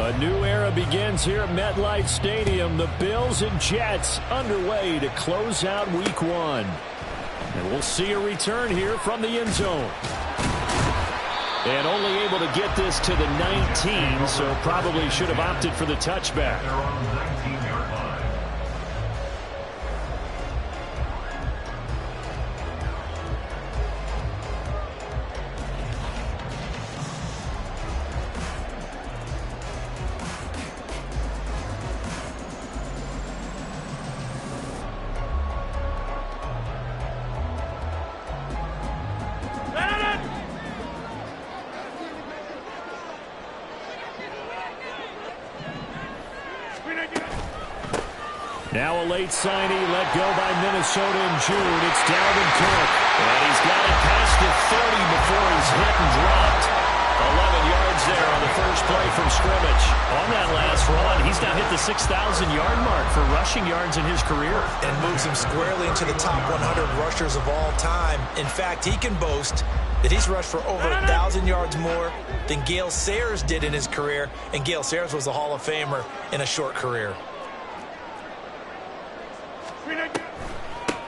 A new era begins here at MetLife Stadium. The Bills and Jets underway to close out Week 1. And we'll see a return here from the end zone. And only able to get this to the 19, so probably should have opted for the touchback. Now a late signee let go by Minnesota in June. It's Dalvin Cook. And he's got it past the 30 before he's hit and dropped. 11 yards there on the first play from scrimmage. On that last run, he's now hit the 6,000-yard mark for rushing yards in his career. And moves him squarely into the top 100 rushers of all time. In fact, he can boast that he's rushed for over 1,000 yards more than Gale Sayers did in his career. And Gale Sayers was a Hall of Famer in a short career.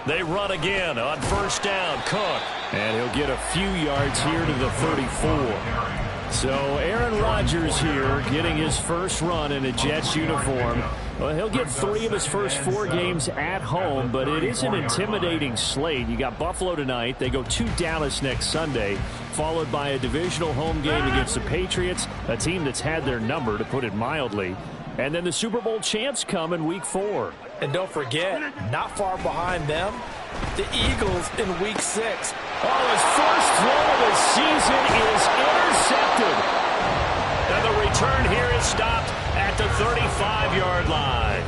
They run again on first down. Cook. And he'll get a few yards here to the 34. So Aaron Rodgers here getting his first run in a Jets uniform. Well, he'll get 3 of his first 4 games at home, but it is an intimidating slate. You got Buffalo tonight. They go to Dallas next Sunday, followed by a divisional home game against the Patriots, a team that's had their number, to put it mildly. And then the Super Bowl champs come in Week 4. And don't forget, not far behind them, the Eagles in Week 6. Oh, his first throw of the season is intercepted. And the return here is stopped at the 35-yard line.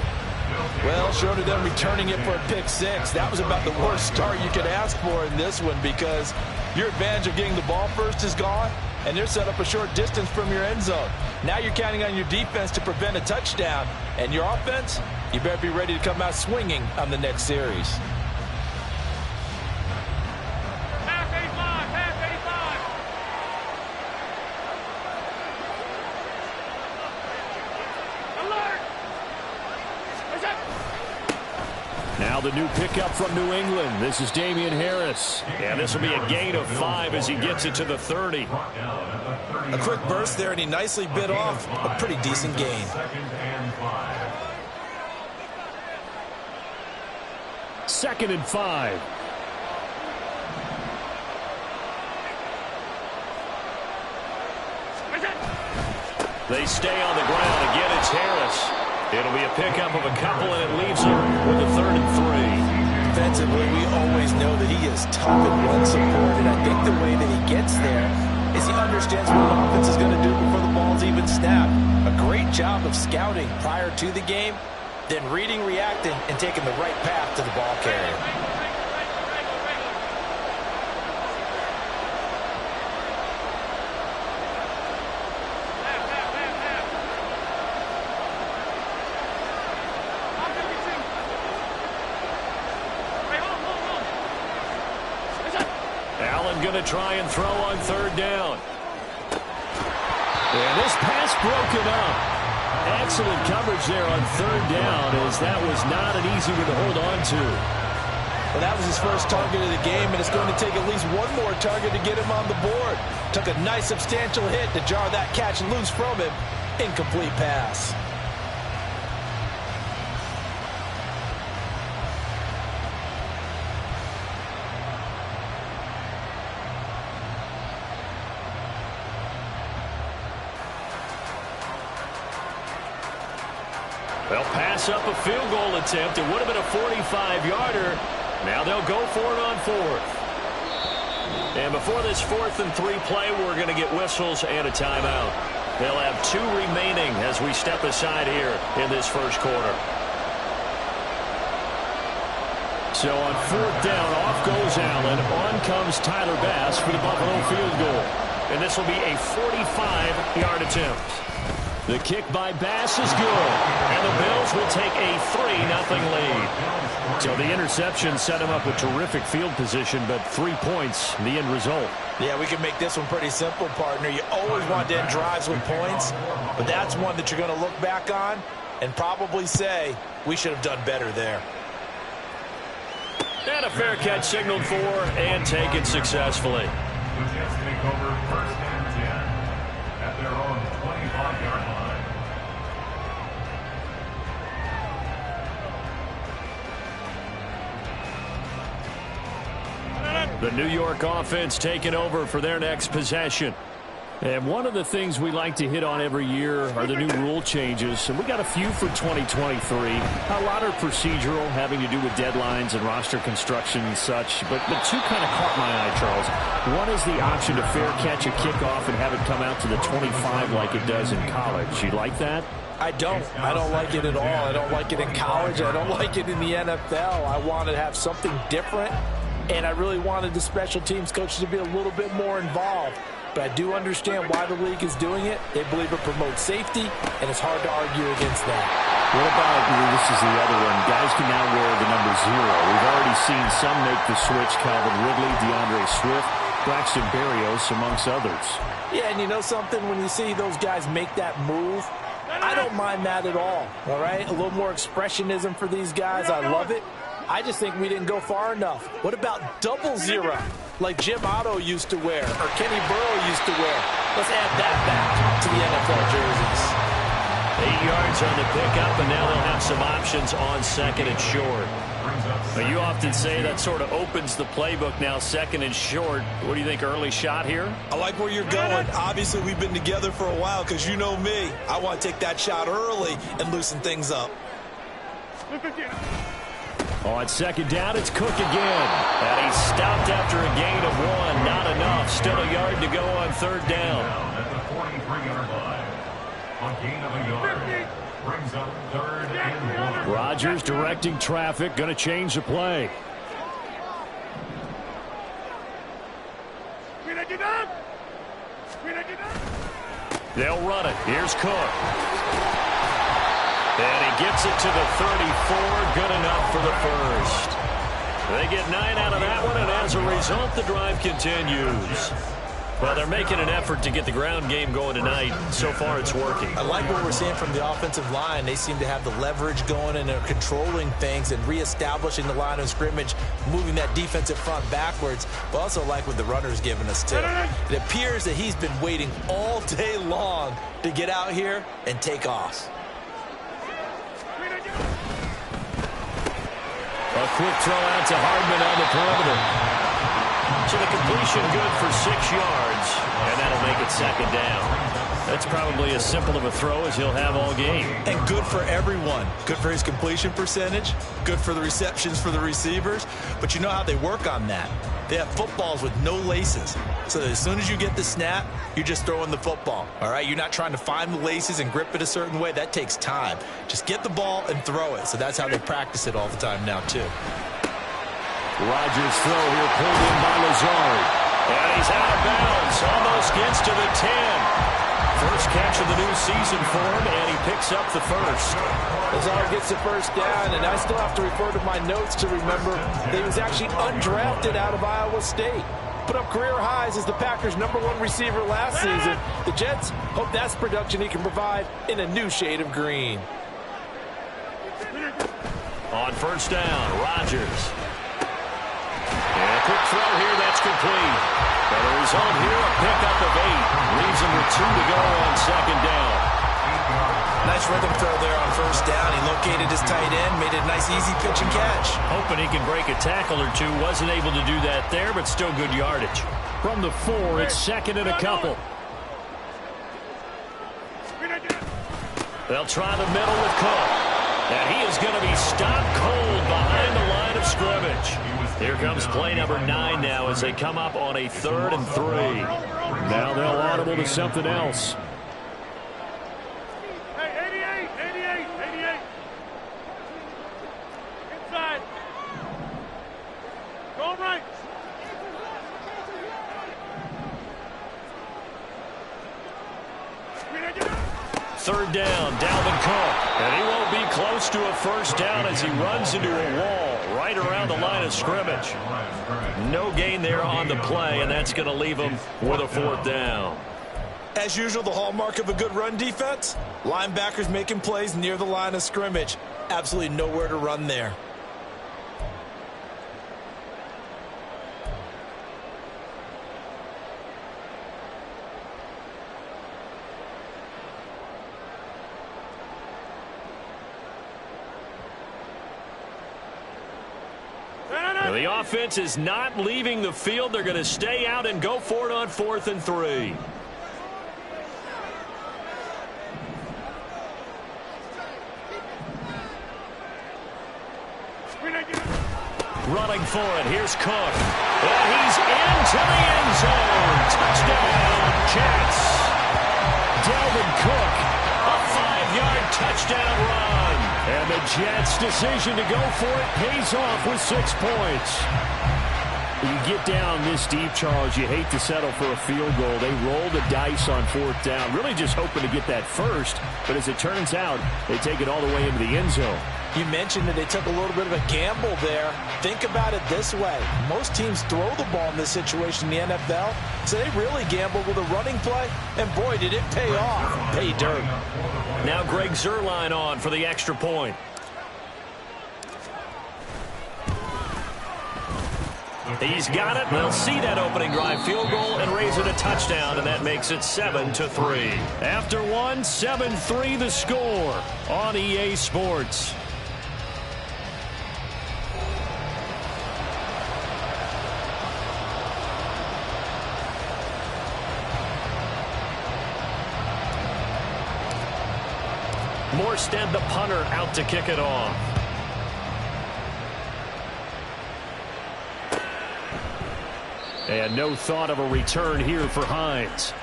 Well, short of them returning it for a pick 6, that was about the worst start you could ask for in this one, because your advantage of getting the ball first is gone, and they're set up a short distance from your end zone. Now you're counting on your defense to prevent a touchdown, and your offense, you better be ready to come out swinging on the next series. Half 85, half 85. Alert! Now the new pickup from New England. This is Damian Harris. And this will be a gain of 5 as he gets it to the 30. A quick burst there, and he nicely bit off a pretty decent gain. Second and 5. They stay on the ground. Again, it's Harris. It'll be a pickup of a couple, and it leaves him with a 3rd and 3. Defensively, we always know that he is tough and run-supported. I think the way that he gets there is he understands what an offense is going to do before the ball's even snapped. A great job of scouting prior to the game, then reading, reacting, and taking the right path to the ball carrier. Allen going to try and throw on 3rd down. And this pass broken up. Excellent coverage there on 3rd down, as that was not an easy one to hold on to. Well, that was his first target of the game, and it's going to take at least one more target to get him on the board. Took a nice substantial hit to jar that catch loose from him. Incomplete pass. They'll pass up a field goal attempt. It would have been a 45-yarder. Now they'll go for it on 4th. And before this 4th and 3 play, we're going to get whistles and a timeout. They'll have 2 remaining as we step aside here in this first quarter. So on 4th down, off goes Allen. On comes Tyler Bass for the Buffalo field goal. And this will be a 45-yard attempt. The kick by Bass is good, and the Bills will take a 3-0 lead. So the interception set him up with terrific field position, but 3 points, the end result. Yeah, we can make this one pretty simple, partner. You always want to end drives with points, but that's one that you're going to look back on and probably say, we should have done better there. And a fair catch signaled for and taken successfully. The Jets take over 1st and 10 at their own 25-yard line. The New York offense taking over for their next possession. And one of the things we like to hit on every year are the new rule changes. And we got a few for 2023. A lot are procedural, having to do with deadlines and roster construction and such. But two kind of caught my eye, Charles. One is the option to fair catch a kickoff and have it come out to the 25 like it does in college. You like that? I don't like it at all. I don't like it in college. I don't like it in the NFL. I want to have something different. And I really wanted the special teams coaches to be a little bit more involved. But I do understand why the league is doing it. They believe it promotes safety, and it's hard to argue against that. What about, this is the other one, guys can now wear the number 0. We've already seen some make the switch, Calvin Ridley, DeAndre Swift, Braxton Berrios, amongst others. Yeah, and you know something? When you see those guys make that move, I don't mind that at all right? A little more expressionism for these guys. I love it. I just think we didn't go far enough. What about 00, like Jim Otto used to wear or Kenny Burrow used to wear? Let's add that back to the NFL jerseys. 8 yards on the pickup, and now they'll have some options on 2nd and short. But you often say that sort of opens the playbook now, 2nd and short. What do you think, early shot here? I like where you're going. Obviously, we've been together for a while because you know me. I want to take that shot early and loosen things up. On 2nd down, it's Cook again. And he's stopped after a gain of 1. Not enough. Still a yard to go on 3rd down. At the 43-yard line. A gain of a yard. Brings up 3rd and 1. Rodgers directing traffic. Going to change the play. They'll run it. Here's Cook. And he gets it to the 34. Good enough for the first. They get 9 out of that one, and as a result, the drive continues. Well, they're making an effort to get the ground game going tonight. So far, it's working. I like what we're seeing from the offensive line. They seem to have the leverage going, and they're controlling things and reestablishing the line of scrimmage, moving that defensive front backwards, but also like what the runner's giving us, too. It appears that he's been waiting all day long to get out here and take off. A quick throw out to Hardman on the perimeter. So the completion good for 6 yards, and that'll make it 2nd down. That's probably as simple of a throw as he'll have all game. And good for everyone. Good for his completion percentage, good for the receptions for the receivers. But you know how they work on that. They have footballs with no laces. So that as soon as you get the snap, you're just throwing the football. All right, you're not trying to find the laces and grip it a certain way. That takes time. Just get the ball and throw it. So that's how they practice it all the time now, too. Rodgers' throw here pulled in by Lazard. And he's out of bounds. Almost gets to the 10. First catch of the new season for him, and he picks up the first. Lazard gets the first down, and I still have to refer to my notes to remember that he was actually undrafted out of Iowa State. Put up career highs as the Packers' #1 receiver last season. The Jets hope that's production he can provide in a new shade of green. On first down, Rodgers. And a quick throw here, that's complete. And the result here, a pickup of 8. Leaves him with 2 to go on 2nd down. Nice rhythm throw there on first down. He located his tight end, made it a nice easy pitch and catch. Hoping he can break a tackle or two. Wasn't able to do that there, but still good yardage. From the 4, it's 2nd and a couple. They'll try the middle with Cook. And he is going to be stopped cold behind the line of scrimmage. Here comes play number 9 now as they come up on a 3rd and 3. Now they'll audible to something else. Hey, 88. Inside. Go right. third down, Dalvin Cook. And he won't be close to a first down as he runs into a wall right around the line of scrimmage. No gain there on the play, and that's going to leave him with a fourth down. As usual, the hallmark of a good run defense, linebackers making plays near the line of scrimmage. Absolutely nowhere to run there. The offense is not leaving the field. They're going to stay out and go for it on 4th and 3. Running for it. Here's Cook. And he's into the end zone. Touchdown, Jets. Dalvin Cook, a 5-yard touchdown run. And the Jets' decision to go for it pays off with 6 points. You get down this deep, Charles, you hate to settle for a field goal. They roll the dice on 4th down, really just hoping to get that first. But as it turns out, they take it all the way into the end zone. You mentioned that they took a little bit of a gamble there. Think about it this way. Most teams throw the ball in this situation in the NFL, so they really gamble with a running play, and boy, did it pay off. Pay dirt. Now Greg Zuerlein on for the extra point. He's got it. They'll see that opening drive field goal and raise it a touchdown, and that makes it 7-3. After one, 7-3 the score on EA Sports. Morstead, the punter, out to kick it off. And no thought of a return here for Hines.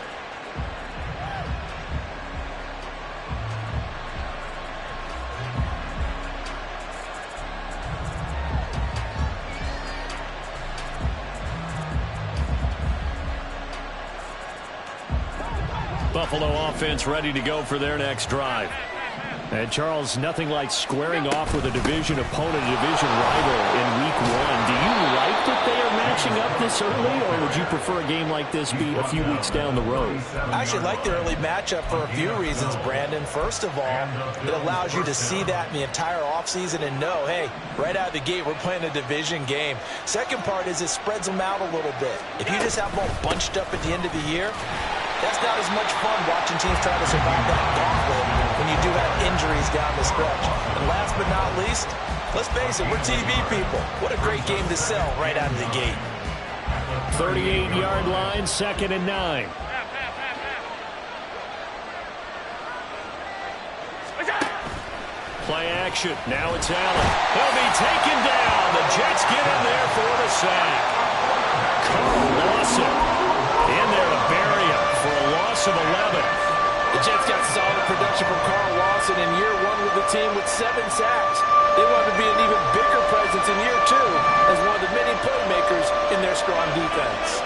Buffalo offense ready to go for their next drive. And, Charles, nothing like squaring off with a division opponent, a division rival in Week 1. Do you like that they are matching up this early, or would you prefer a game like this be a few weeks down the road? I actually like the early matchup for a few reasons, Brandon. First of all, it allows you to see that in the entire offseason and know, hey, right out of the gate, we're playing a division game. Second part is it spreads them out a little bit. If you just have them all bunched up at the end of the year, that's not as much fun watching teams try to survive that gauntlet when you do have injuries down the stretch. And last but not least, let's face it, we're TV people. What a great game to sell right out of the gate. 38-yard line, 2nd and 9. Play action. Now it's Allen. He'll be taken down. The Jets get in there for the sack. Carl Lawson in there to bury him for a loss of 11. The Jets got solid production from Carl Lawson in year 1 with the team with 7 sacks. They want to be an even bigger presence in year 2 as one of the many playmakers in their strong defense.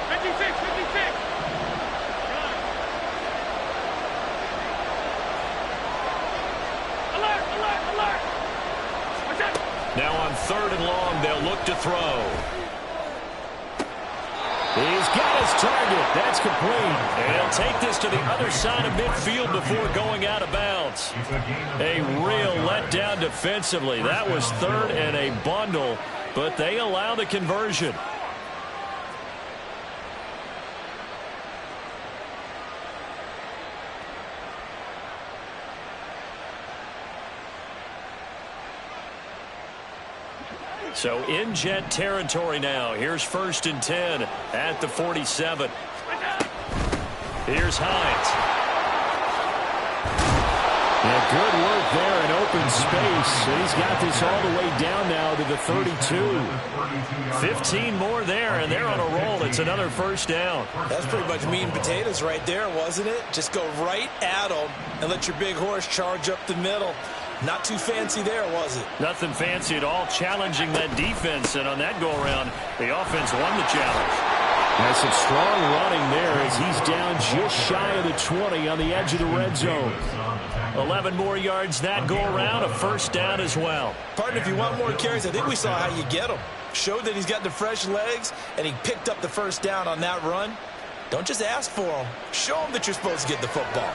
56. Alert. Now on 3rd and long, they'll look to throw. He's got his target. That's complete. And he'll take this to the other side of midfield before going out of bounds. A real letdown defensively. That was 3rd and a bundle, but they allow the conversion. So in Jet territory now. Here's 1st and 10 at the 47. Here's Hines. Yeah, good work there in open space. He's got this all the way down now to the 32. 15 more there, and they're on a roll. It's another first down. That's pretty much meat and potatoes right there, wasn't it? Just go right at them and let your big horse charge up the middle. Not too fancy there, was it? Nothing fancy at all, challenging that defense. And on that go-around, the offense won the challenge. Has some strong running there as he's down just shy of the 20 on the edge of the red zone. 11 more yards that go around, a first down as well. Partner, if you want more carries, I think we saw how you get him. Showed that he's got the fresh legs, and he picked up the first down on that run. Don't just ask for him. Show him that you're supposed to get the football.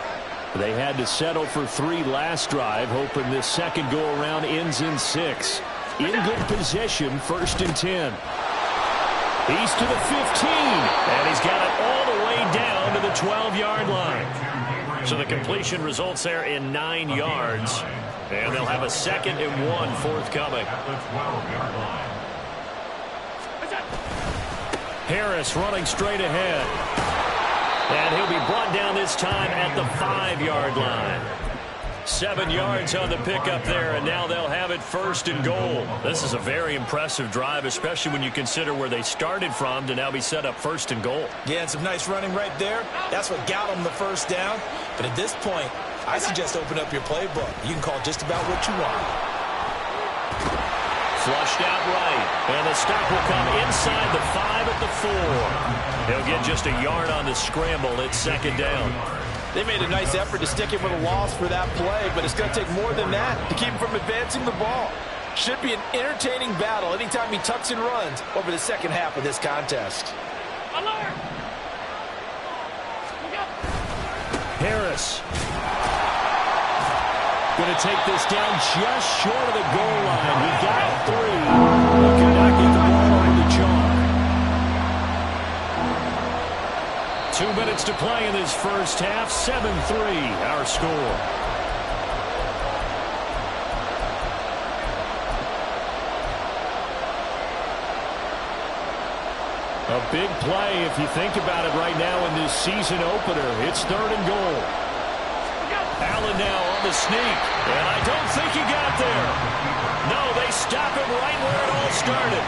They had to settle for 3 last drive, hoping this second go-around ends in 6. In good position, 1st and 10. He's to the 15, and he's got it all the way down to the 12-yard line. So the completion results there in 9 yards, and they'll have a 2nd and 1 forthcoming. Harris running straight ahead. And he'll be brought down this time at the 5-yard line. 7 yards on the pickup there, and now they'll have it 1st and goal. This is a very impressive drive, especially when you consider where they started from to now be set up 1st and goal. Yeah, and some nice running right there. That's what got them the first down. But at this point, I suggest open up your playbook. You can call just about what you want. Flushed out right, and the stop will come inside the 5 at the 4. He'll get just a yard on the scramble. It's 2nd down. They made a nice effort to stick him with a loss for that play, but it's going to take more than that to keep him from advancing the ball. Should be an entertaining battle anytime he tucks and runs over the second half of this contest. Alert! Harris. Going to take this down just short of the goal line. He got 3. But could not get the ball over the chalk. 2 minutes to play in this first half. 7-3 our score. A big play if you think about it right now in this season opener. It's 3rd and goal. Allen now on the sneak, and I don't think he got there. No, they stop him right where it all started.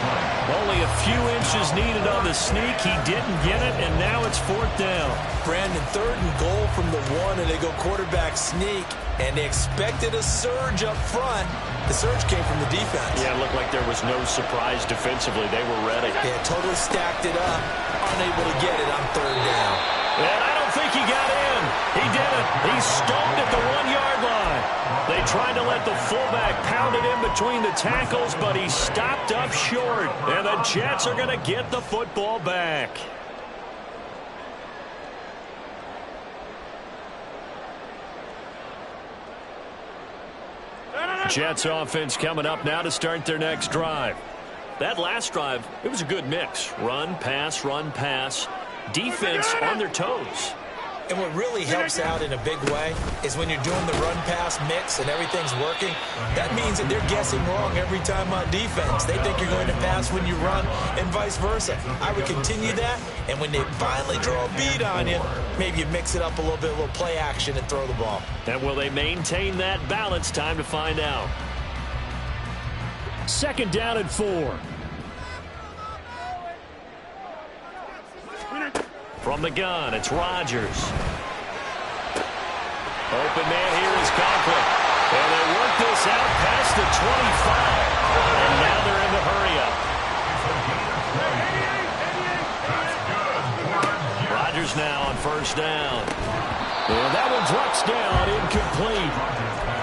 Only a few inches needed on the sneak. He didn't get it, and now it's 4th down. Brandon, 3rd and goal from the 1, and they go quarterback sneak, and they expected a surge up front. The surge came from the defense. Yeah, it looked like there was no surprise defensively. They were ready. Yeah, totally stacked it up, unable to get it on 3rd down. And I don't think he got in. He did it. He stoned at the 1-yard line. They tried to let the fullback pound it in between the tackles, but he stopped up short. And the Jets are going to get the football back. Jets offense coming up now to start their next drive. That last drive, it was a good mix. Run, pass, run, pass. Defense on their toes. And what really helps out in a big way is when you're doing the run-pass mix and everything's working, that means that they're guessing wrong every time on defense. They think you're going to pass when you run and vice versa. I would continue that, and when they finally draw a bead on you, maybe you mix it up a little bit, a little play action, and throw the ball. And will they maintain that balance? Time to find out. 2nd down and 4. From the gun, it's Rodgers. Open man here is Conklin. And they work this out past the 25. And now they're in the hurry-up. Rodgers now on 1st down. And that one drops down, incomplete.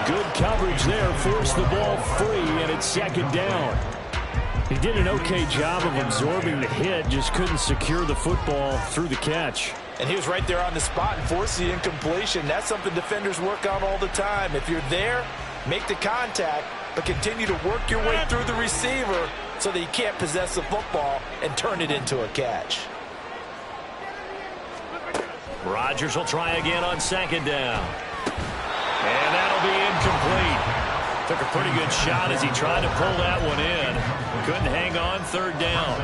Good coverage there, forced the ball free, and it's 2nd down. He did an okay job of absorbing the hit, just couldn't secure the football through the catch. And he was right there on the spot and forced the incompletion. That's something defenders work on all the time. If you're there, make the contact, but continue to work your way through the receiver so that you can't possess the football and turn it into a catch. Rodgers will try again on 2nd down. And that'll be incomplete. Took a pretty good shot as he tried to pull that one in. Couldn't hang on. 3rd down.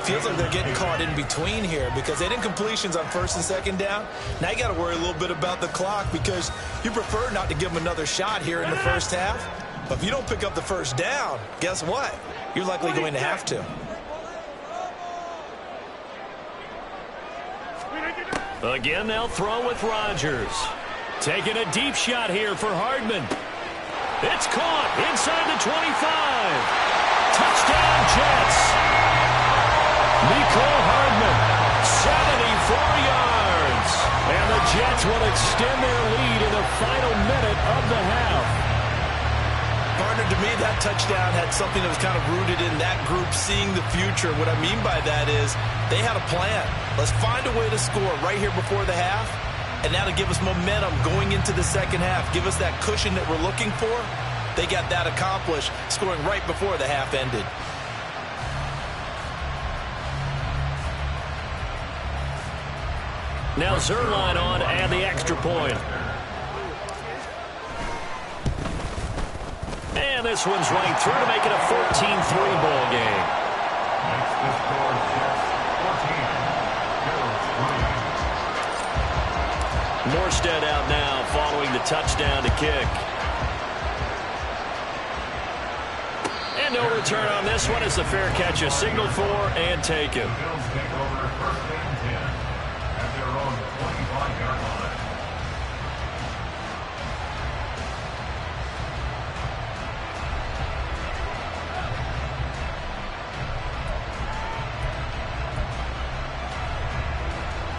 Feels like they're getting caught in between here because they had incompletions on 1st and 2nd down. Now you got to worry a little bit about the clock because you prefer not to give them another shot here in the first half. But if you don't pick up the 1st down, guess what? You're likely going to have to. Again, they'll throw with Rodgers. Taking a deep shot here for Hardman. It's caught inside the 25. Touchdown, Jets. Mecole Hardman extend their lead in the final minute of the half. Partner, to me, that touchdown had something that was kind of rooted in that group seeing the future. What I mean by that is they had a plan. Let's find a way to score right here before the half, and that'll give us momentum going into the second half, give us that cushion that we're looking for. They got that accomplished, scoring right before the half ended. Now Zerline on and the extra point. And this one's running through to make it a 14-3 ball game. Makes the score Jets 14. Bills 3. Morstead out now following the touchdown to kick. And no return on this one as the fair catch is signaled for and taken. The Bills take over first and 10 at their own 25-yard line.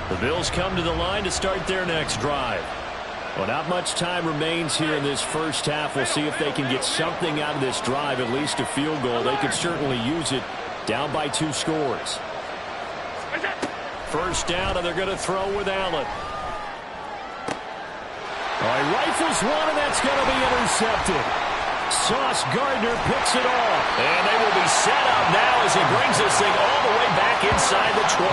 The Bills come to the line to start their next drive. Well, not much time remains here in this first half. We'll see if they can get something out of this drive, at least a field goal. They could certainly use it down by 2 scores. First down, and they're going to throw with Allen. He rifles one, and that's going to be intercepted. Sauce Gardner picks it off. And they will be set up now as he brings this thing all the way back inside the 20.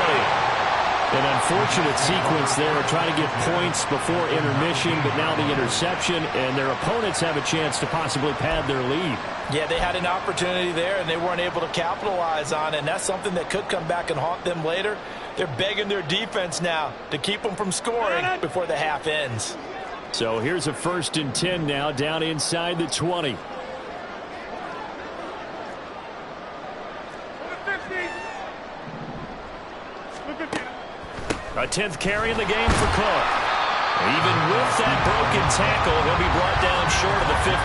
An unfortunate sequence there, trying to get points before intermission, but now the interception, and their opponents have a chance to possibly pad their lead. Yeah, they had an opportunity there, and they weren't able to capitalize on it, and that's something that could come back and haunt them later. They're begging their defense now to keep them from scoring before the half ends. So here's a 1st and 10 now, down inside the 20. A 10th carry in the game for Cook. Even with that broken tackle, he'll be brought down short of the 15.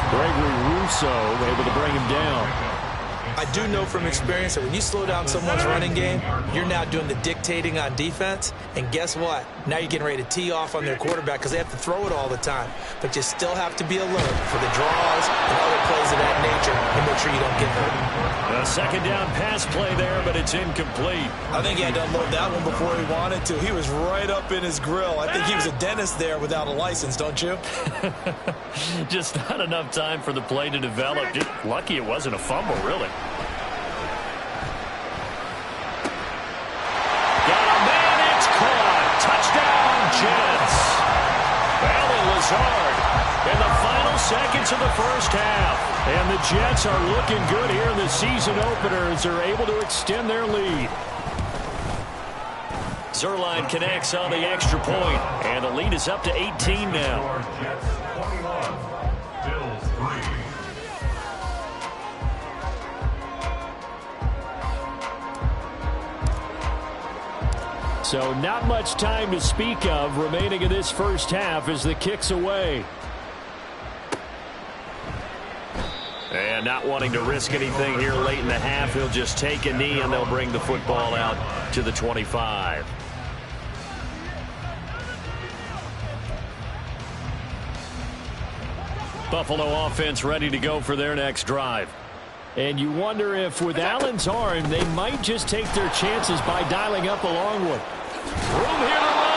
Gregory Rousseau able to bring him down. I do know from experience that when you slow down someone's running game, you're now doing the dictating on defense. And guess what? Now you're getting ready to tee off on their quarterback because they have to throw it all the time. But you still have to be alert for the draws and other plays of that nature and make sure you don't get hurt. A 2nd down pass play there, but it's incomplete. I think he had to unload that one before he wanted to. He was right up in his grill. I think he was a dentist there without a license, don't you? Just not enough time for the play to develop. Just lucky it wasn't a fumble, really. Got a man, it's caught. Touchdown, Jets. Allen Lazard in the final seconds of the first half. And the Jets are looking good here in the season opener as they're able to extend their lead. Zerline connects on the extra point, and the lead is up to 18 now. Jets 21. Bills 3. So not much time to speak of remaining in this first half as the kick's away. And not wanting to risk anything here late in the half, he'll just take a knee and they'll bring the football out to the 25. Buffalo offense ready to go for their next drive. And you wonder if with Allen's arm, they might just take their chances by dialing up a long one. Room here to run.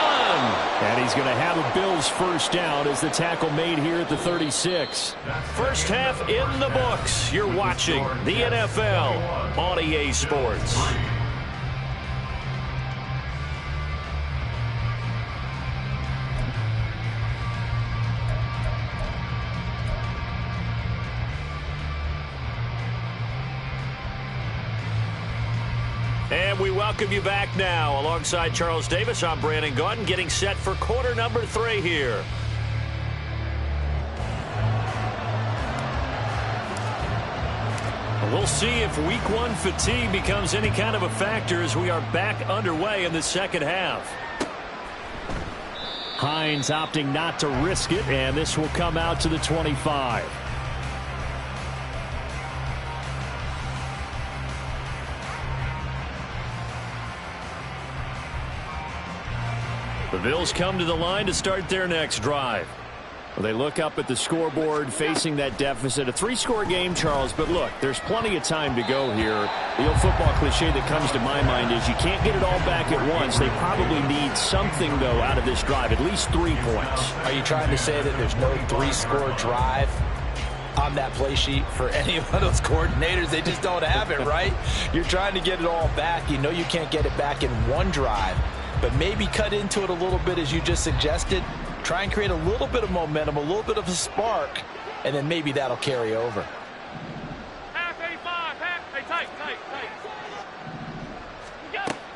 And he's going to have a Bills first down as the tackle made here at the 36. First half in the books. You're watching the NFL on EA Sports. And we welcome you back now. Alongside Charles Davis, I'm Brandon Gaudin, getting set for quarter number 3 here. We'll see if week 1 fatigue becomes any kind of a factor as we are back underway in the second half. Hines opting not to risk it, and this will come out to the 25. The Bills come to the line to start their next drive. Well, they look up at the scoreboard facing that deficit. A 3-score game, Charles, but look, there's plenty of time to go here. The old football cliche that comes to my mind is you can't get it all back at once. They probably need something, though, out of this drive, at least 3 points. Are you trying to say that there's no 3-score drive on that play sheet for any of those coordinators? They just don't have it, right? You're trying to get it all back. You know you can't get it back in one drive, but maybe cut into it a little bit as you just suggested. Try and create a little bit of momentum, a little bit of a spark, and then maybe that'll carry over. Half 85, half. Hey, tight.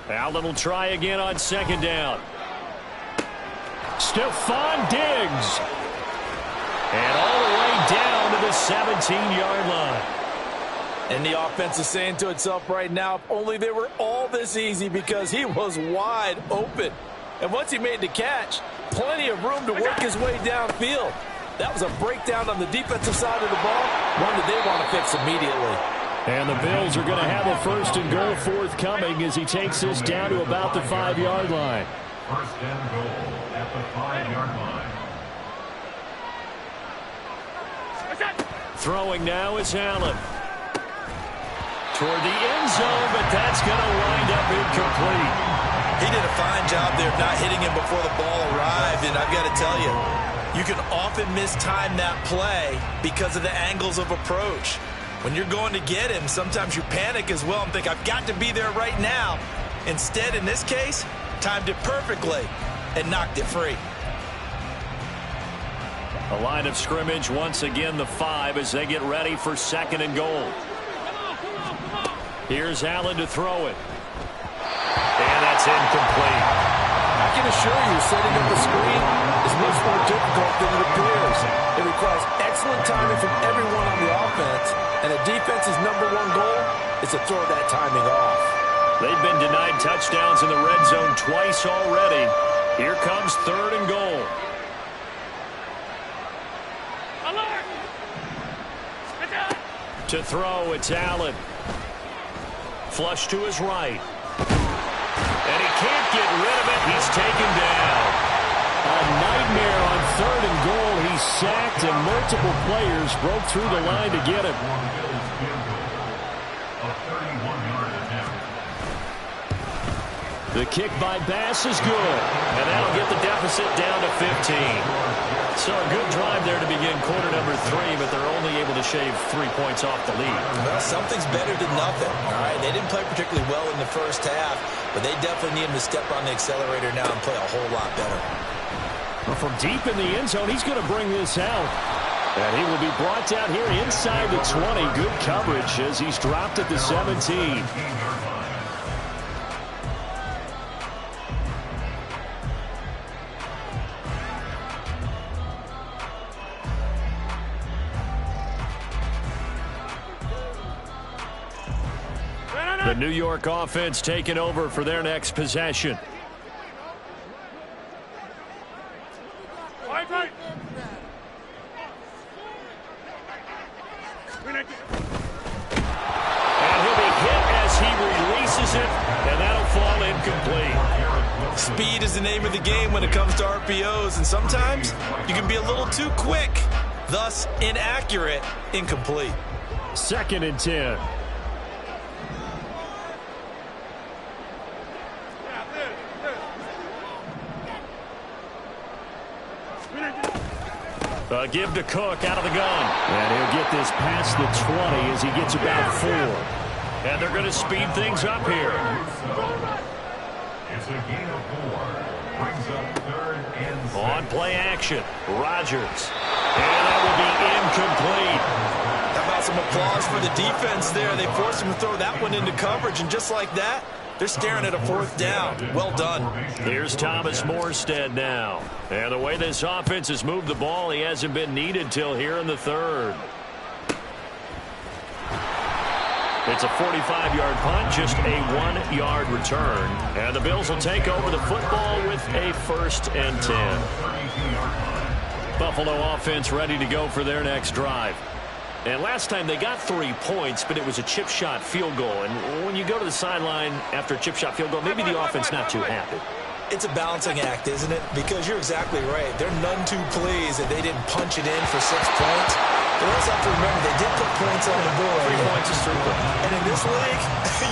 Allen will try again on 2nd down. Stephon Diggs. And all the way down to the 17-yard line. And the offense is saying to itself right now, if only they were all this easy, because he was wide open. And once he made the catch, plenty of room to work his way downfield. That was a breakdown on the defensive side of the ball, one that they want to fix immediately. And the Bills are going to have a 1st and goal forthcoming as he takes this down to about the 5-yard line. 1st and goal at the 5-yard line. Throwing now is Allen. Toward the end zone, but that's going to wind up incomplete. He did a fine job there of not hitting him before the ball arrived, and I've got to tell you, you can often mistime that play because of the angles of approach. When you're going to get him, sometimes you panic as well and think, I've got to be there right now. Instead, in this case, timed it perfectly and knocked it free. A line of scrimmage, once again the 5 as they get ready for 2nd and goal. Here's Allen to throw it. And that's incomplete. I can assure you, setting up the screen is much more difficult than it appears. It requires excellent timing from everyone on the offense, and a defense's #1 goal is to throw that timing off. They've been denied touchdowns in the red zone twice already. Here comes 3rd and goal. Alert! To throw, it's Allen. Flush to his right. And he can't get rid of it. He's taken down. A nightmare on 3rd and goal. He's sacked, and multiple players broke through the line to get him. The kick by Bass is good, and that'll get the deficit down to 15. So a good drive there to begin quarter number 3, but they're only able to shave 3 points off the lead. Well, something's better than nothing, all right? They didn't play particularly well in the first half, but they definitely need him to step on the accelerator now and play a whole lot better. Well, from deep in the end zone, he's going to bring this out. And he will be brought down here inside the 20. Good coverage as he's dropped at the 17. The New York offense taking over for their next possession. Right. And he'll be hit as he releases it, and that'll fall incomplete. Speed is the name of the game when it comes to RPOs, and sometimes you can be a little too quick, thus inaccurate, incomplete. 2nd and 10. Give to Cook out of the gun. And he'll get this past the 20 as he gets about 4. And they're going to speed things up here. It's a gain of 4. Brings up 3rd and 6. On play action, Rodgers. And that will be incomplete. How about some applause for the defense there? They forced him to throw that one into coverage, and just like that, they're staring at a 4th down. Well done. Here's Thomas Morstead now. And the way this offense has moved the ball, he hasn't been needed till here in the 3rd. It's a 45-yard punt, just a 1-yard return. And the Bills will take over the football with a 1st and 10. Buffalo offense ready to go for their next drive. And last time they got 3 points, but it was a chip shot field goal. And when you go to the sideline after a chip shot field goal, maybe the offense not too happy. It's a balancing act, isn't it? Because you're exactly right. They're none too pleased that they didn't punch it in for 6 points. They also have to remember they did put points on the board. 3 points is 3 points. And in this league,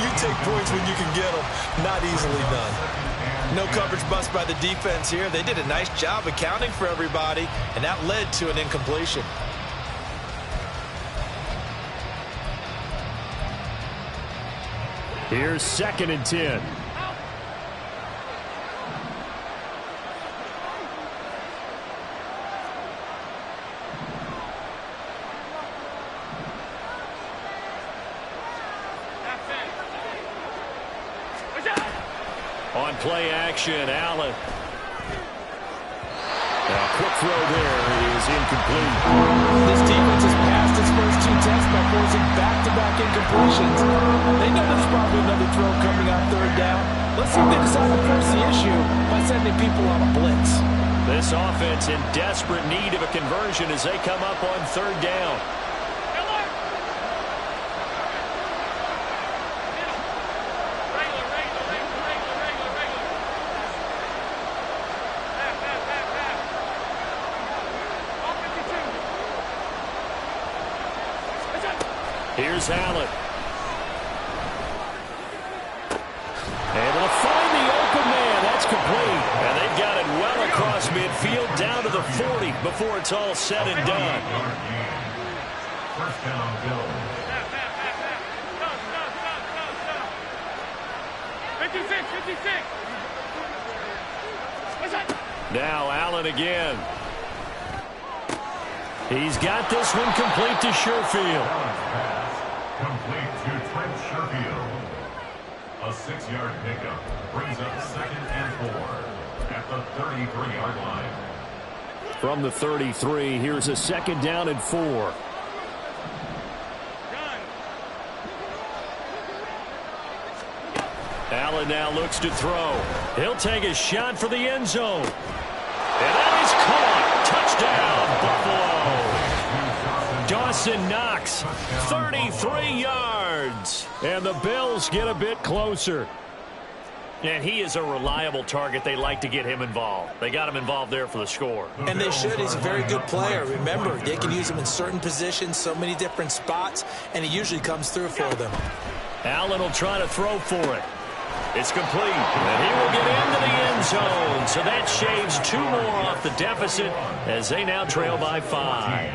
you take points when you can get them. Not easily done. No coverage bust by the defense here. They did a nice job accounting for everybody, and that led to an incompletion. Here's 2nd and 10. On play action, Allen. A quick throw there is incomplete. This defense has passed its first 2 tests by forcing back-to-back incompletions. They know there's probably another throw coming on 3rd down. Let's see if they decide to force the issue by sending people on a blitz. This offense in desperate need of a conversion as they come up on 3rd down. Here's Allen. Able to find the open man. That's complete. And they've got it well across midfield down to the 40 before it's all said and done. First down, Bill. 56. Now Allen again. He's got this one complete to Sherfield. Complete to Trent Sherfield. A 6-yard pickup brings up 2nd and 4 at the 33-yard line. From the 33, here's a 2nd down and 4. Allen now looks to throw. He'll take a shot for the end zone. And that is caught. Touchdown, Buffalo. Dawson Knox, 33 yards. And the Bills get a bit closer. And he is a reliable target. They like to get him involved. They got him involved there for the score. And they should. He's a very good player. Remember, they can use him in certain positions, so many different spots, and he usually comes through for them. Allen will try to throw for it. It's complete, and he will get into the end zone. So that shaves 2 more off the deficit as they now trail by 5.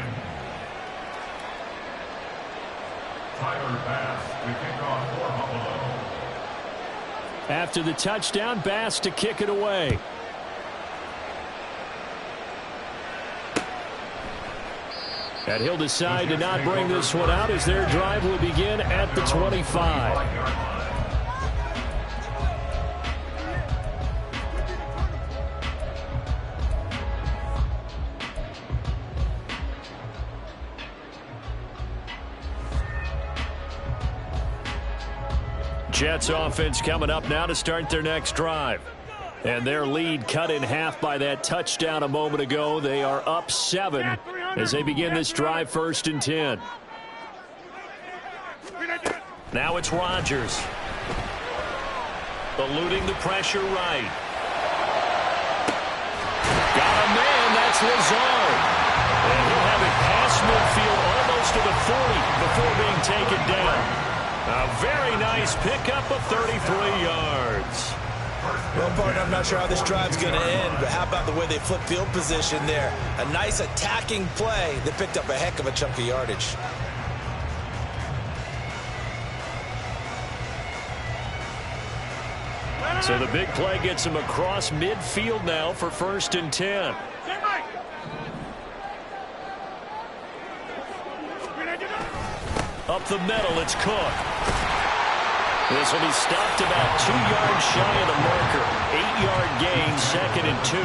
Tyler Bass to kick off for Buffalo. After the touchdown, Bass to kick it away. And he'll decide to not bring this one out as their drive will begin at the 25. Jets offense coming up now to start their next drive. And their lead cut in half by that touchdown a moment ago. They are up 7 as they begin this drive 1st and 10. Now it's Rodgers. Eluding the pressure right. Got a man, that's Lazard. And he'll have it past midfield almost to the 40 before being taken down. A very nice pickup of 33 yards. Well, partner, I'm not sure how this drive's going to end, but how about the way they flip field position there? A nice attacking play that picked up a heck of a chunk of yardage. So the big play gets him across midfield now for 1st and 10. Up the middle, it's Cook. This will be stopped about 2 yards shy of the marker. 8-yard gain, 2nd and 2.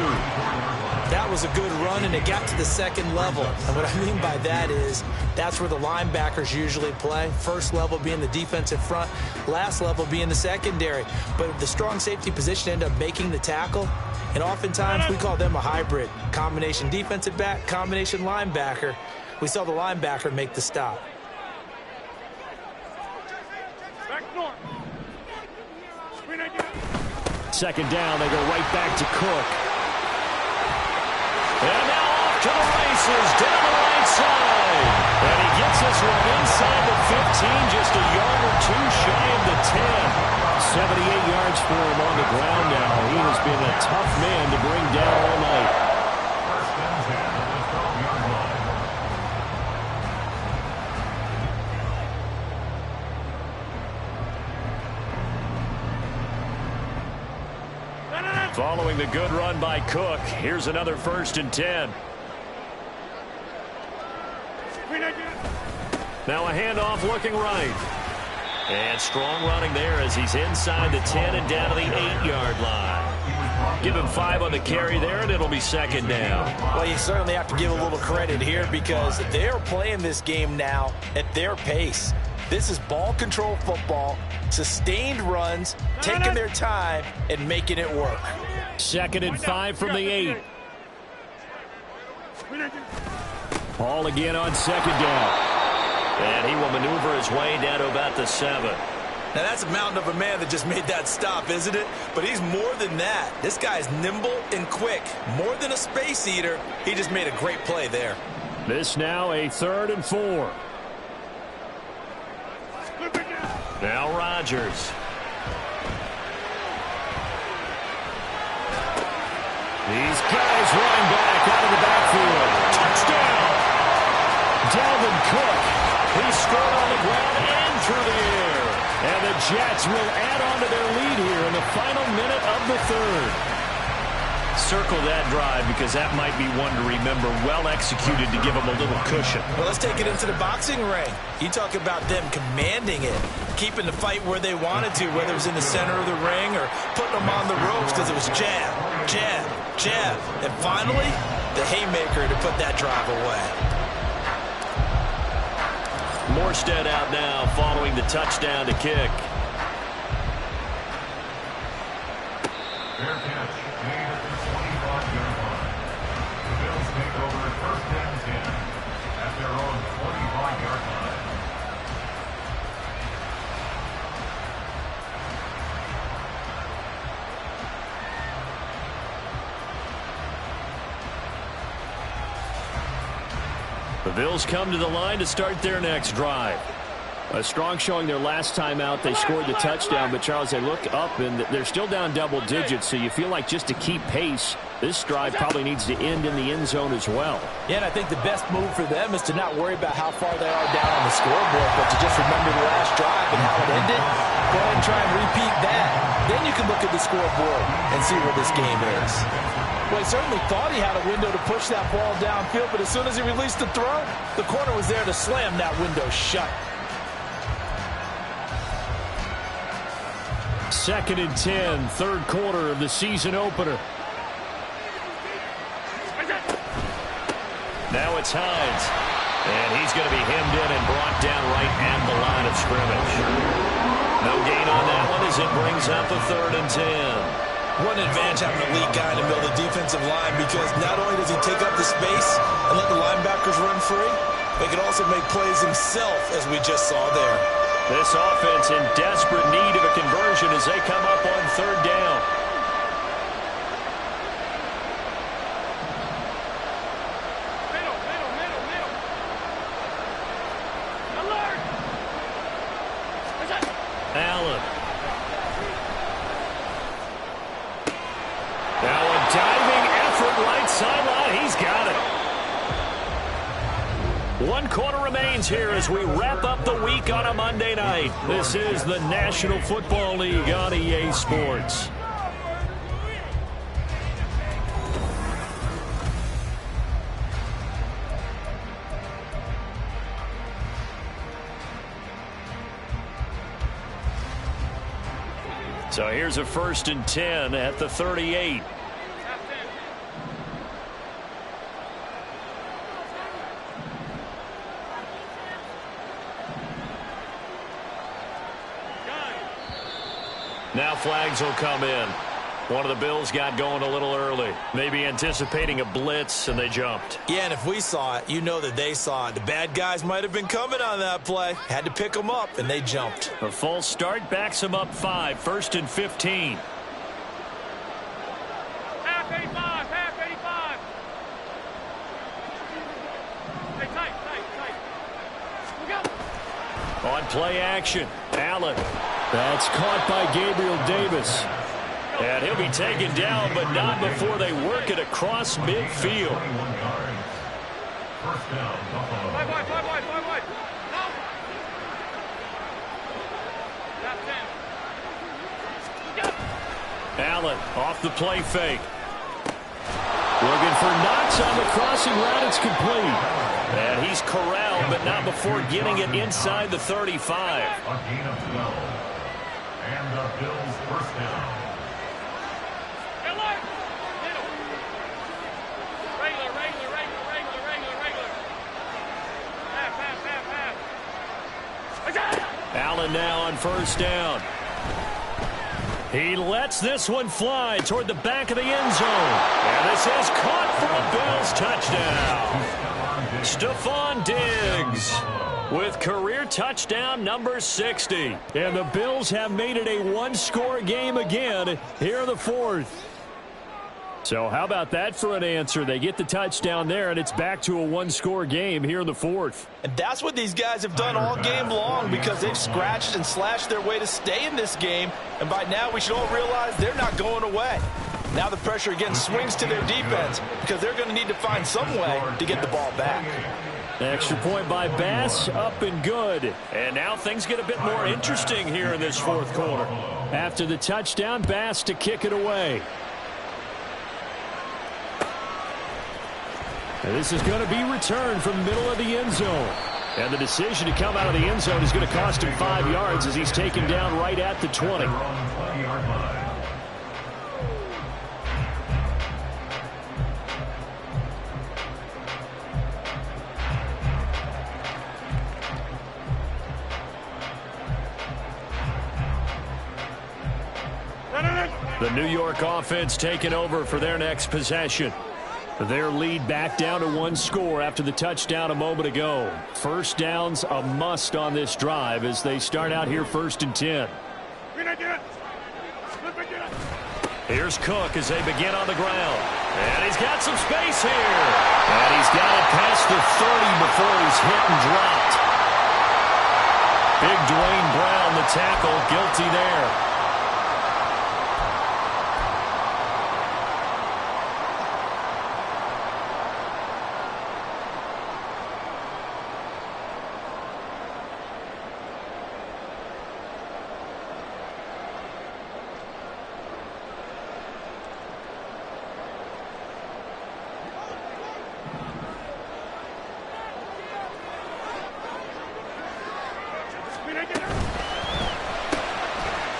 That was a good run, and it got to the 2nd level. And what I mean by that is that's where the linebackers usually play. First level being the defensive front, last level being the secondary. But the strong safety position ended up making the tackle, and oftentimes we call them a hybrid. Combination defensive back, combination linebacker. We saw the linebacker make the stop. second down, they go right back to Cook. And now off to the races, down the right side. And he gets this one inside the 15, just a yard or two shy of the 10. 78 yards for him on the ground now. He has been a tough man to bring down all night. First and 10 at the 12-yard line. Following the good run by Cook, here's another 1st and 10. Now a handoff looking right. And strong running there as he's inside the 10 and down to the 8-yard line. Give him 5 on the carry there, and it'll be second down. Well, you certainly have to give a little credit here because they're playing this game now at their pace. This is ball control football, sustained runs, taking their time, and making it work. 2nd and 5 from the 8. Ball again on 2nd down. And he will maneuver his way down to about the 7. Now, that's a mountain of a man that just made that stop, isn't it? But he's more than that. This guy's nimble and quick. More than a space eater, he just made a great play there. This now a 3rd and 4. Now Rodgers. These guys running back out of the backfield. Touchdown! Dalvin Cook. He scored on the ground and through the air. And the Jets will add on to their lead here in the final minute of the 3rd. Circle that drive because that might be one to remember. Well executed to give them a little cushion. Well, let's take it into the boxing ring. You talk about them commanding it, keeping the fight where they wanted to, whether it was in the center of the ring or putting them on the ropes because it was jab, jab, jab. And finally, the haymaker to put that drive away. Morstead out now following the touchdown to kick. Fair catch made at the 25-yard line. The Bills take over 1st and 10 at their own 25-yard line. The Bills come to the line to start their next drive. A strong showing their last time out. They scored the touchdown, but Charles, they look up and they're still down double digits, so you feel like just to keep pace, this drive probably needs to end in the end zone as well. Yeah, and I think the best move for them is to not worry about how far they are down on the scoreboard, but to just remember the last drive and how it ended. Go ahead and try and repeat that. Then you can look at the scoreboard and see where this game is. Well, he certainly thought he had a window to push that ball downfield, but as soon as he released the throw, the corner was there to slam that window shut. 2nd and 10, 3rd quarter of the season opener. Now it's Hines. And he's going to be hemmed in and brought down right at the line of scrimmage. No gain on that one as it brings up a 3rd and 10. What an advantage having a lead guy in the middle of the defensive line, because not only does he take up the space and let the linebackers run free, but he can also make plays himself, as we just saw there. This offense in desperate need of a conversion as they come up on 3rd down. Middle. Alert! Allen. Now a diving effort right sideline. He's got it. 1 quarter remains here as we wrap up the week on a Monday night. This is the National Football League on EA Sports. So here's a 1st and 10 at the 38. Now flags will come in. One of the Bills got going a little early. Maybe anticipating a blitz, and they jumped. Yeah, and if we saw it, you know that they saw it. The bad guys might have been coming on that play. Had to pick them up, and they jumped. A false start backs them up 5. 1st and 15. On play action, Allen. That's caught by Gabriel Davis. And he'll be taken down, but not before they work it across midfield. First down, Buffalo. Five wide. No. Allen off the play fake. Looking for Knox on the crossing route. It's complete. And he's corralled, but not before getting it inside the 35. A gain of 12. And the Bills first down. Allen now on first down. He lets this one fly toward the back of the end zone. And this is caught for a Bills touchdown. Stephon Diggs with career touchdown number 60. And the Bills have made it a one-score game again here in the fourth. So how about that for an answer? They get the touchdown there, and it's back to a one-score game here in the fourth. And that's what these guys have done all game long, because they've scratched and slashed their way to stay in this game. And by now, we should all realize they're not going away. Now the pressure again swings to their defense, because they're going to need to find some way to get the ball back. Extra point by Bass, up and good. And now things get a bit more interesting here in this fourth quarter. After the touchdown, Bass to kick it away. And this is going to be returned from the middle of the end zone. And the decision to come out of the end zone is going to cost him 5 yards as he's taken down right at the 20. The New York offense taking over for their next possession. Their lead back down to one score after the touchdown a moment ago. First down's a must on this drive as they start out here 1st and 10. Here's Cook as they begin on the ground. And he's got some space here. And he's got it past the 30 before he's hit and dropped. Big Dwayne Brown, the tackle, guilty there.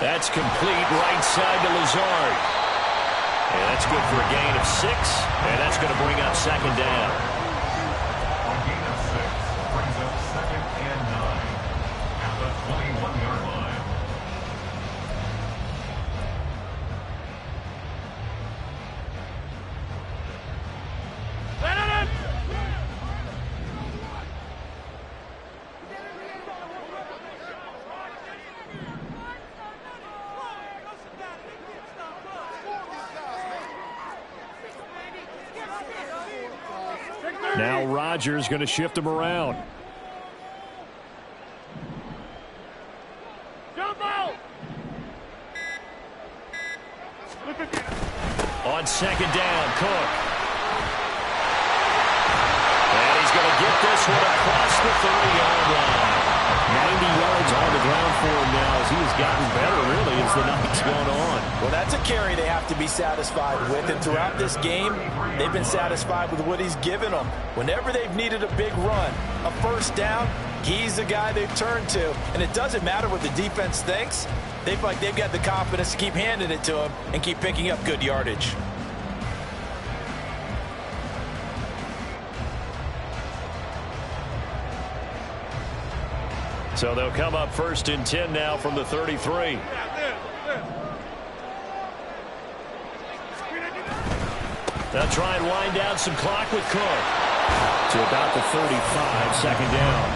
That's complete right side to Lazard. And that's good for a gain of 6. And that's going to bring up second down. A gain of 6 brings up 2nd and 9 at the 21-yard line. Now Rodgers going to shift him around. On second down, Cook. And he's going to get this one across the 30-yard line. 90 yards on the ground for him now as he has gotten better, really, as the night's gone on. Well, that's a carry they have to be satisfied with. And throughout this game, they've been satisfied with what he's given them. Whenever they've needed a big run, a first down, he's the guy they've turned to. And it doesn't matter what the defense thinks. They feel like they've got the confidence to keep handing it to him and keep picking up good yardage. So they'll come up 1st and 10 now from the 33. They'll try and wind down some clock with Cook. To about the 35, second down.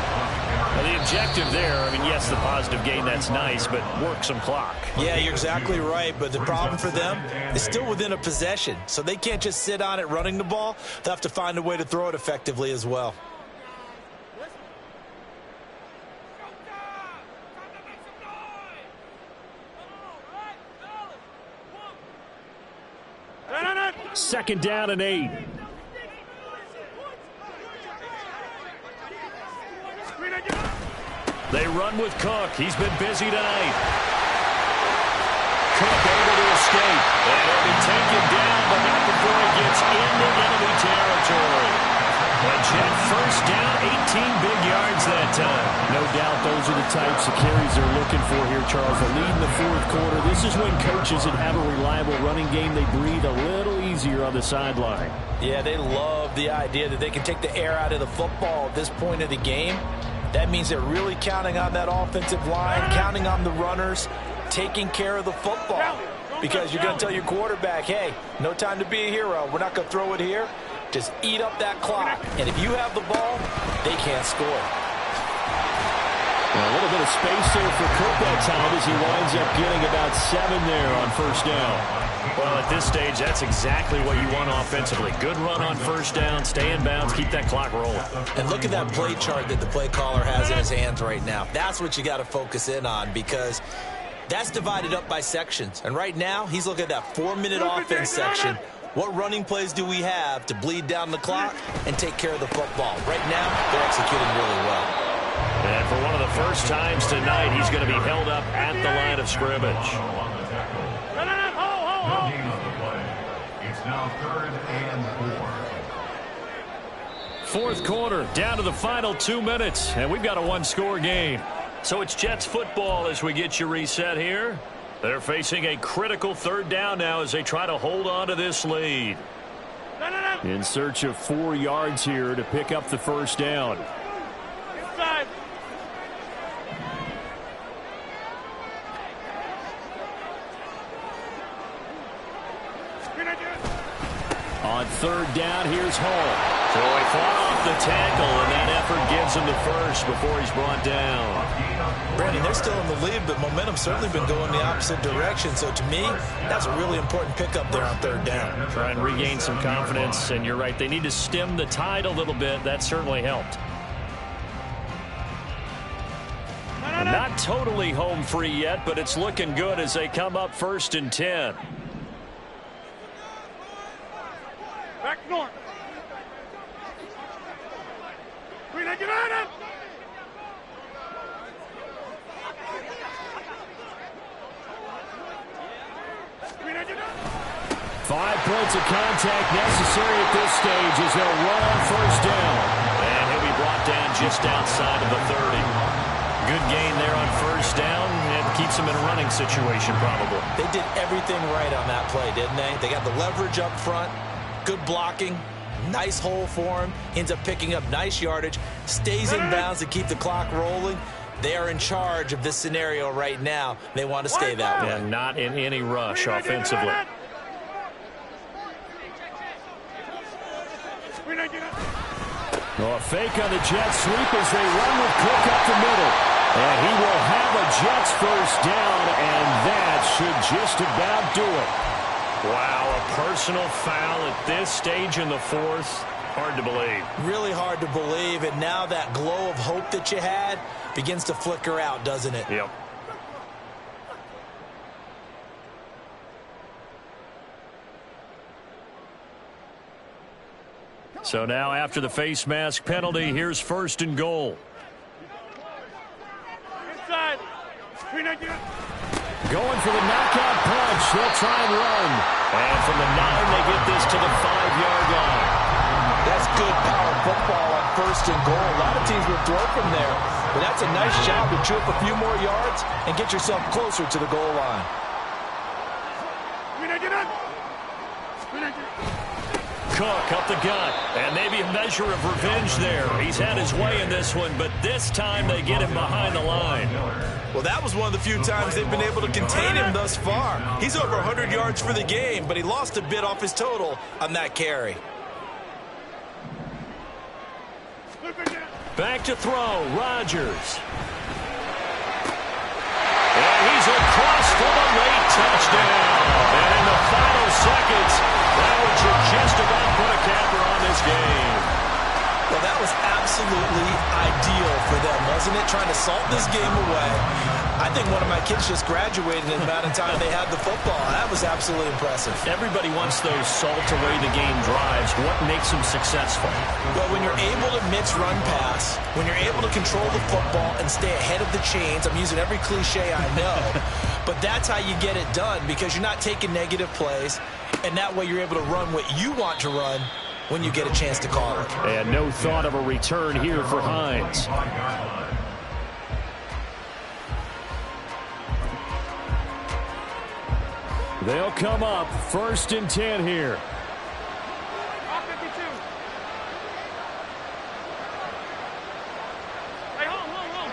Now the objective there, I mean, yes, the positive gain, that's nice, but work some clock. Yeah, you're exactly right, but the problem for them is still within a possession. So they can't just sit on it running the ball. They'll have to find a way to throw it effectively as well. 2nd down and 8. They run with Cook. He's been busy tonight. Cook able to escape. And they'll be taken down, but not before he gets into enemy territory. A Jet first down, 18 big yards that time. No doubt those are the types of carries they're looking for here, Charles. A lead in the 4th quarter. This is when coaches that have a reliable running game, they breathe a little easier on the sideline. Yeah, they love the idea that they can take the air out of the football at this point of the game. That means they're really counting on that offensive line, counting on the runners, taking care of the football. Because you're going to tell your quarterback, hey, no time to be a hero. We're not going to throw it here. Just eat up that clock. And if you have the ball, they can't score. A little bit of space there for Cook that time as he winds up getting about 7 there on 1st down. Well, at this stage, that's exactly what you want offensively. Good run on 1st down, stay in bounds, keep that clock rolling. And look at that play chart that the play caller has in his hands right now. That's what you got to focus in on because that's divided up by sections. And right now, he's looking at that 4-minute offense section. What running plays do we have to bleed down the clock and take care of the football? Right now, they're executing really well. And for one of the first times tonight, he's going to be held up at the line of scrimmage. It's now 3rd and 4. 4th quarter, down to the final 2 minutes, and we've got a 1-score game. So it's Jets football as we get you reset here. They're facing a critical 3rd down now as they try to hold on to this lead. In search of 4 yards here to pick up the 1st down. Inside. On 3rd down, here's Hall. So he fought off the tackle, and that effort gives him the first before he's brought down. Brandon, they're still in the lead, but momentum's certainly been going the opposite direction. So to me, that's a really important pickup there on 3rd down. Try and regain some confidence, and you're right, they need to stem the tide a little bit. That certainly helped. Not totally home free yet, but it's looking good as they come up 1st and 10. Back north. Get out of 5 points of contact necessary at this stage as they'll run on 1st down. And he'll be brought down just outside of the 30. Good gain there on 1st down. It keeps them in a running situation probably. They did everything right on that play, didn't they? They got the leverage up front, good blocking, nice hole for him, ends up picking up nice yardage, stays in bounds to keep the clock rolling. They are in charge of this scenario right now. They want to stay that way. And not in any rush offensively. A fake on the Jets sweep as they run with Cook up the middle. And he will have a Jets 1st down, and that should just about do it. Wow, a personal foul at this stage in the 4th. Hard to believe. Really hard to believe, and now that glow of hope that you had begins to flicker out, doesn't it? Yep. So now after the face mask penalty, here's 1st and goal. Inside. Going for the knockout punch. They'll try and run. And from the 9, they get this to the 5-yard line. That's good power football on 1st and goal. A lot of teams will throw from there, but that's a nice job to chew up a few more yards and get yourself closer to the goal line. Cook up the gut, and maybe a measure of revenge there. He's had his way in this one, but this time they get him behind the line. Well, that was one of the few times they've been able to contain him thus far. He's over 100 yards for the game, but he lost a bit off his total on that carry. Back to throw, Rodgers. And he's across for the late touchdown. And in the final seconds, that one should just about put a capper on this game. Well, that was absolutely ideal for them, wasn't it? Trying to salt this game away. I think one of my kids just graduated in the amount of time they had the football. That was absolutely impressive. Everybody wants those salt-away-the-game drives. What makes them successful? Well, when you're able to mix run-pass, when you're able to control the football and stay ahead of the chains, I'm using every cliche I know, but that's how you get it done because you're not taking negative plays, and that way you're able to run what you want to run when you get a chance to call it. And no thought of a return here for Hines. They'll come up 1st and 10 here. Off 52. Hey, hold.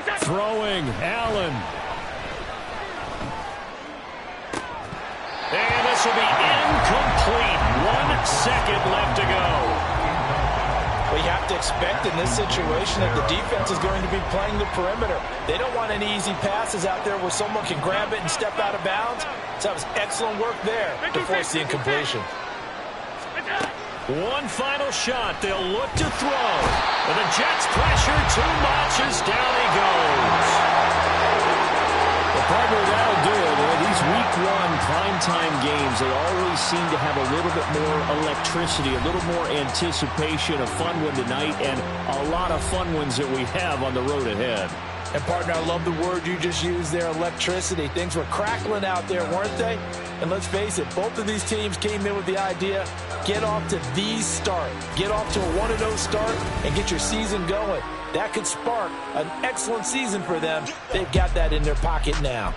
Pass. Throwing, Allen. And this will be incomplete. 1 second left to go. Well, you have to expect in this situation that the defense is going to be playing the perimeter. They don't want any easy passes out there where someone can grab it and step out of bounds. So that was excellent work there to force the incompletion. One final shot. They'll look to throw. And the Jets pressure too much as down he goes. Well, partner, that'll do it. These week 1 primetime games, they always seem to have a little bit more electricity, a little more anticipation. A fun one tonight, and a lot of fun ones that we have on the road ahead. And, partner, I love the word you just used there, electricity. Things were crackling out there, weren't they? And let's face it, both of these teams came in with the idea, get off to the start. Get off to a 1-0 start and get your season going. That could spark an excellent season for them. They've got that in their pocket now.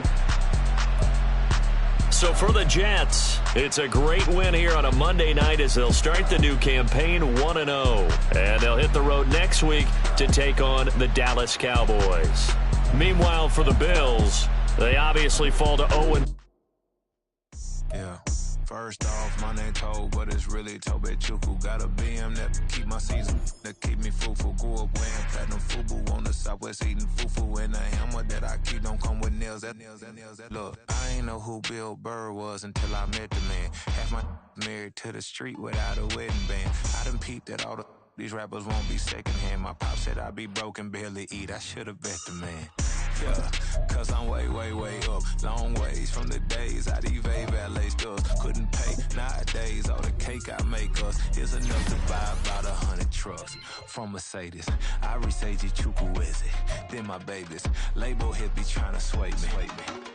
So for the Jets, it's a great win here on a Monday night as they'll start the new campaign 1-0. And they'll hit the road next week to take on the Dallas Cowboys. Meanwhile, for the Bills, they obviously fall to 0. Yeah. First off, my name Toad, but it's really Tobe Chuku. Got a BM that keep my season, that keep me fruitful. Grew up wearing platinum FUBU on the Southwest eating fufu. And the hammer that I keep don't come with nails. Look, I ain't know who Bill Burr was until I met the man. Half my married to the street without a wedding band. I done peeped at all these rappers won't be secondhand. My pop said I'd be broke and barely eat. I should've bet the man. Yeah, cause I'm way up, long ways from the days I evade valet stores. Couldn't pay nowadays, all the cake I make us is enough to buy about 100 trucks from Mercedes. I resage Chukwueze, then my babies. Label hit be trying to sway me,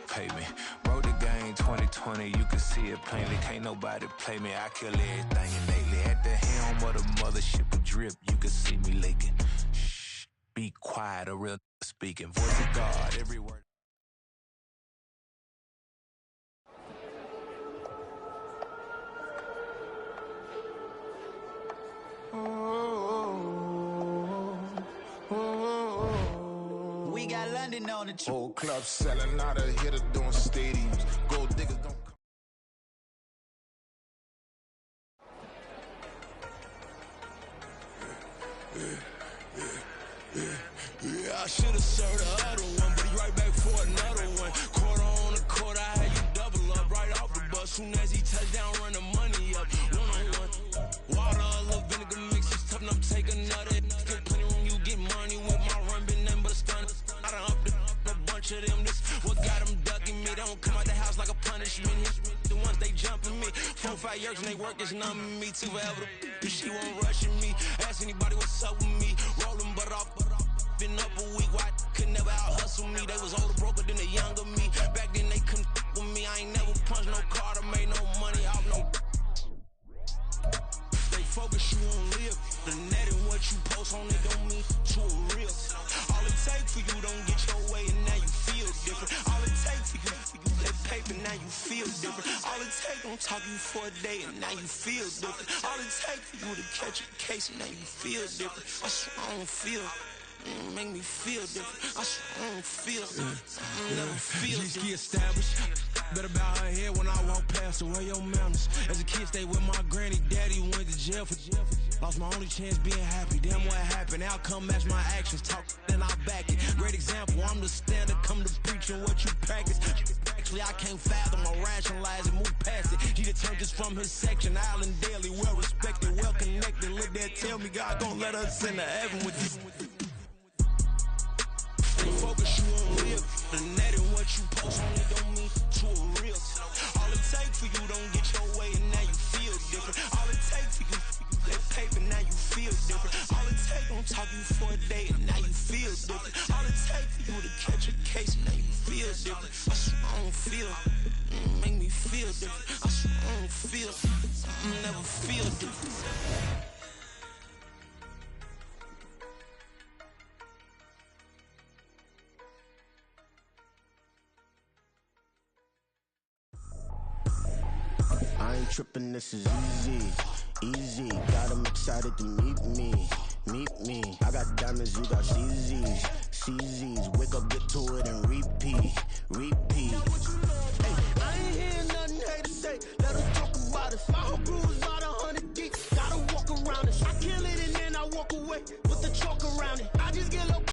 pay me. Wrote the game 2020, you can see it plainly. Can't nobody play me, I kill everything innately. At the helm of the mothership of drip, you can see me leaking. Shh, be quiet, a real speaking. Voice of God, every word. We got London on the trip. Whole club selling out of hitter doing stadiums. Gold diggers don't. Yeah, I should've served the other one, but he right back for another one. Quarter on the court, I had you double up right off the bus. Soon as he touched down, run the money up. 1-on-1. Water, a little vinegar mix, it's tough enough to take another. Still plenty room, you get money with my run, been nothing but a stun. I done upped a bunch of them. This what got them ducking me. They don't come out the house like a punishment. The ones they jumping me. 4-5 years and they work is numbing me. Too forever. She won't rushing me. Ask anybody what's up with me. Rolling butt off. Been up a week, why could never out hustle me? They was older, broker than the younger me. Back then they couldn't with me. I ain't never punched no card or made no money off no. They focus you on live. The net and what you post on it don't mean to a real. All it take for you don't get your way and now you feel different. All it take for you that paper, now you feel different. All it take don't talk you for a day and now you feel different. All it take for you to catch a case and now you feel different. I swear I don't feel. Make me feel different. I swear I don't feel. I never feel different. Established. Better bow her head when I walk past her. Where your manners? As a kid, stayed with my granny. Daddy went to jail for. Lost my only chance being happy. Damn, what happened? Outcome match my actions. Talk, then I back it. Great example. I'm the standard. Come to preaching what you practice. Honestly, I can't fathom or rationalize it, move past it. He determined just from his section, Island Daily, well respected, well connected. Let that tell me God gon' let us into heaven with this. The focus you on live, the net and what you post on it don't mean to a real. All it takes for you don't get your way and now you feel different. All it takes for you that paper, now you feel different. All it takes don't talk you for a day and now you feel different. All it takes for you to catch a case, now you feel different. I swear I don't feel, make me feel different. I swear I don't feel, never feel different. I ain't tripping, this is easy, easy. Got 'em excited to meet me, meet me. I got diamonds, you got CZs, CZs. Wake up, get to it and repeat.